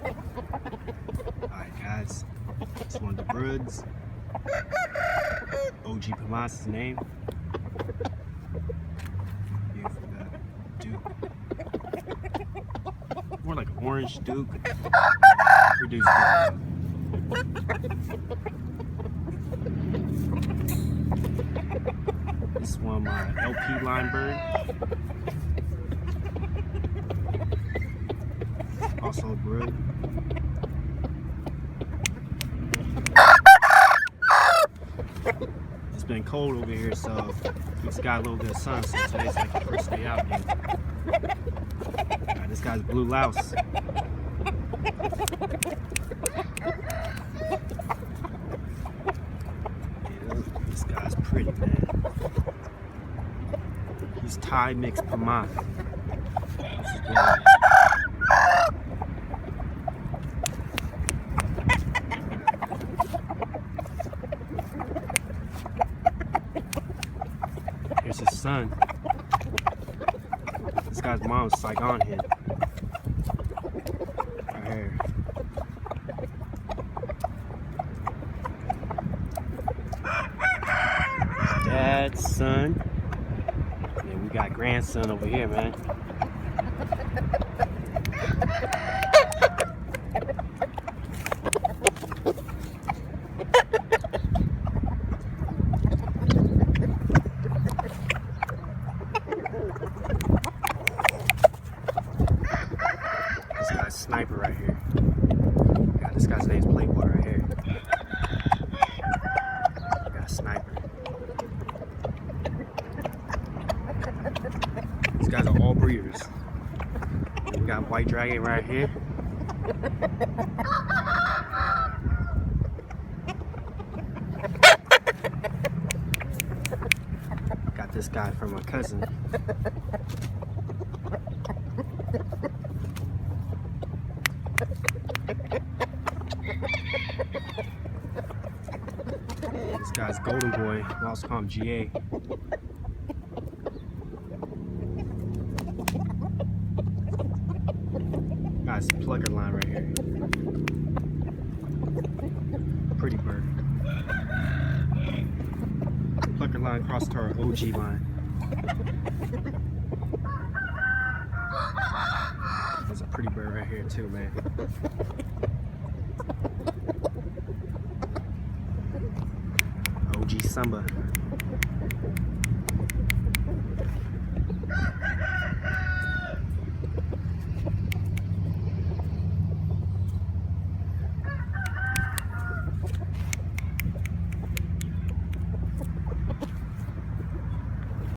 Alright guys, it's one of the birds. OG Pamas is his name. Beautiful guy. Duke. More like an orange Duke. Produced Duke. This is one of my LP line bird. Also a brood. It's been cold over here, so it's got a little bit of sun, so today's like the first day out again. This guy's blue louse. Yeah, this guy's pretty, man. He's Thai mixed Pama. Here's his son. This guy's mom's Saigon hen. Right here. Dad's son. And then we got grandson over here, man. This guy's Sniper right here. God, this guy's name's Playboy right here. We got Sniper. These guys are all breeders. We got White Dragon right here. Got this guy from my cousin. This guy's Golden Boy. We also call him GA. Guy's Plugger line right here. Pretty bird. Plugger line crossed to our OG line. There's a pretty bird right here too, man. OG Samba.